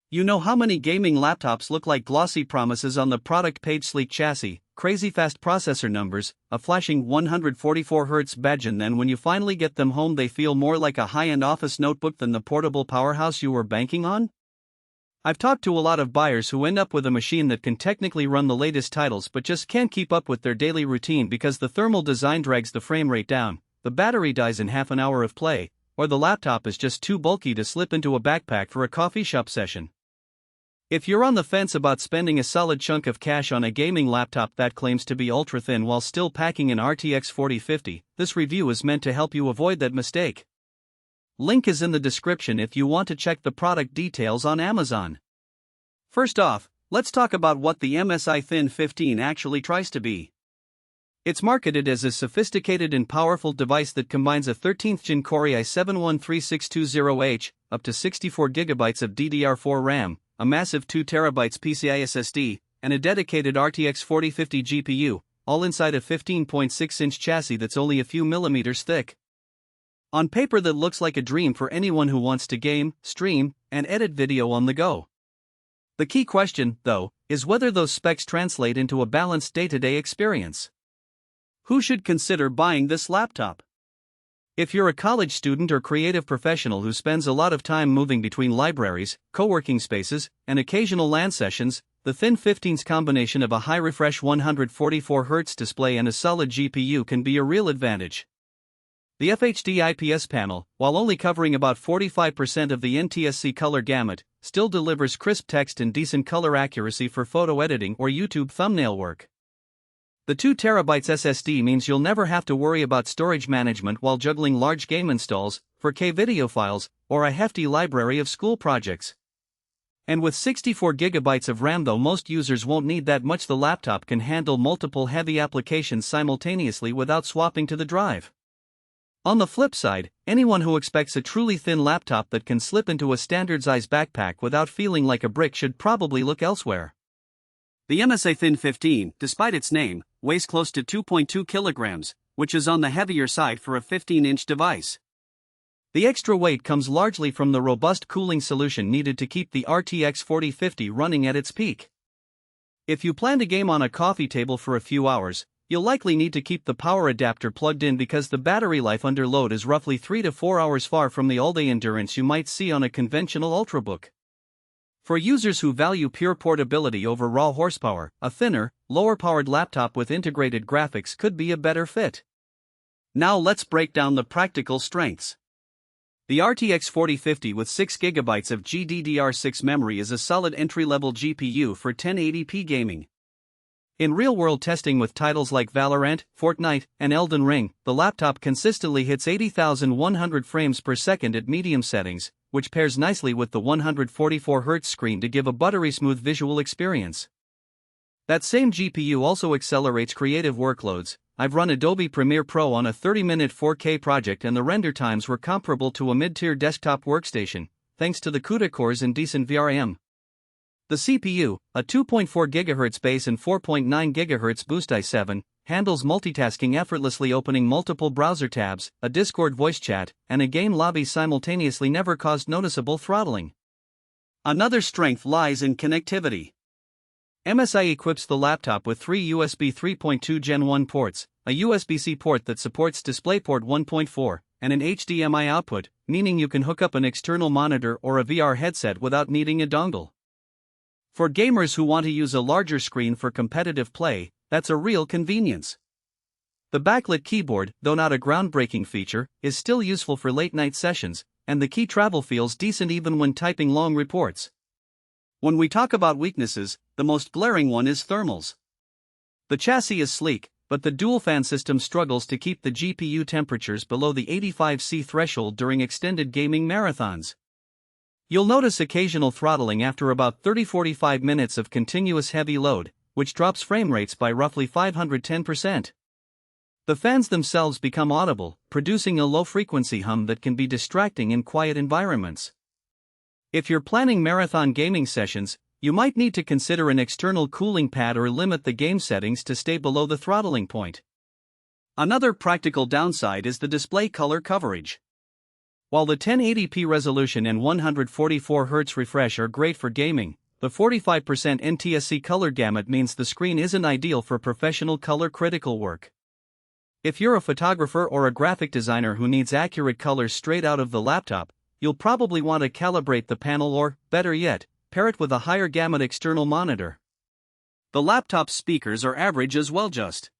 You know how many gaming laptops look like glossy promises on the product page: sleek chassis, crazy fast processor numbers, a flashing 144Hz badge, and then when you finally get them home they feel more like a high-end office notebook than the portable powerhouse you were banking on? I've talked to a lot of buyers who end up with a machine that can technically run the latest titles but just can't keep up with their daily routine because the thermal design drags the frame rate down, the battery dies in half an hour of play, or the laptop is just too bulky to slip into a backpack for a coffee shop session. If you're on the fence about spending a solid chunk of cash on a gaming laptop that claims to be ultra-thin while still packing an RTX 4050, this review is meant to help you avoid that mistake. Link is in the description if you want to check the product details on Amazon. First off, let's talk about what the MSI Thin 15 actually tries to be. It's marketed as a sophisticated and powerful device that combines a 13th Gen Core i7-13620H, up to 64GB of DDR4 RAM, a massive 2TB PCIe SSD, and a dedicated RTX 4050 GPU, all inside a 15.6-inch chassis that's only a few millimeters thick. On paper, that looks like a dream for anyone who wants to game, stream, and edit video on the go. The key question, though, is whether those specs translate into a balanced day-to-day experience. Who should consider buying this laptop? If you're a college student or creative professional who spends a lot of time moving between libraries, co-working spaces, and occasional LAN sessions, the Thin 15's combination of a high-refresh 144Hz display and a solid GPU can be a real advantage. The FHD IPS panel, while only covering about 45% of the NTSC color gamut, still delivers crisp text and decent color accuracy for photo editing or YouTube thumbnail work. The 2TB SSD means you'll never have to worry about storage management while juggling large game installs, 4K video files, or a hefty library of school projects. And with 64GB of RAM, though most users won't need that much, the laptop can handle multiple heavy applications simultaneously without swapping to the drive. On the flip side, anyone who expects a truly thin laptop that can slip into a standard-size backpack without feeling like a brick should probably look elsewhere. The MSI Thin 15, despite its name, weighs close to 2.2 kilograms, which is on the heavier side for a 15-inch device. The extra weight comes largely from the robust cooling solution needed to keep the RTX 4050 running at its peak. If you plan to game on a coffee table for a few hours, you'll likely need to keep the power adapter plugged in because the battery life under load is roughly 3 to 4 hours, far from the all-day endurance you might see on a conventional Ultrabook. For users who value pure portability over raw horsepower, a thinner, lower-powered laptop with integrated graphics could be a better fit. Now let's break down the practical strengths. The RTX 4050 with 6GB of GDDR6 memory is a solid entry-level GPU for 1080p gaming. In real-world testing with titles like Valorant, Fortnite, and Elden Ring, the laptop consistently hits 80,100 frames per second at medium settings, which pairs nicely with the 144Hz screen to give a buttery smooth visual experience. That same GPU also accelerates creative workloads. I've run Adobe Premiere Pro on a 30-minute 4K project and the render times were comparable to a mid-tier desktop workstation, thanks to the CUDA cores and decent VRAM. The CPU, a 2.4 GHz base and 4.9 GHz boost i7, handles multitasking effortlessly, opening multiple browser tabs, a Discord voice chat, and a game lobby simultaneously, never caused noticeable throttling. Another strength lies in connectivity. MSI equips the laptop with 3 USB 3.2 Gen 1 ports, a USB-C port that supports DisplayPort 1.4, and an HDMI output, meaning you can hook up an external monitor or a VR headset without needing a dongle. For gamers who want to use a larger screen for competitive play, that's a real convenience. The backlit keyboard, though not a groundbreaking feature, is still useful for late-night sessions, and the key travel feels decent even when typing long reports. When we talk about weaknesses, the most glaring one is thermals. The chassis is sleek, but the dual-fan system struggles to keep the GPU temperatures below the 85°C threshold during extended gaming marathons. You'll notice occasional throttling after about 30-45 minutes of continuous heavy load, which drops frame rates by roughly 510%. The fans themselves become audible, producing a low-frequency hum that can be distracting in quiet environments. If you're planning marathon gaming sessions, you might need to consider an external cooling pad or limit the game settings to stay below the throttling point. Another practical downside is the display color coverage. While the 1080p resolution and 144Hz refresh are great for gaming, the 45% NTSC color gamut means the screen isn't ideal for professional color critical work. If you're a photographer or a graphic designer who needs accurate colors straight out of the laptop, you'll probably want to calibrate the panel or, better yet, pair it with a higher gamut external monitor. The laptop's speakers are average as well. Just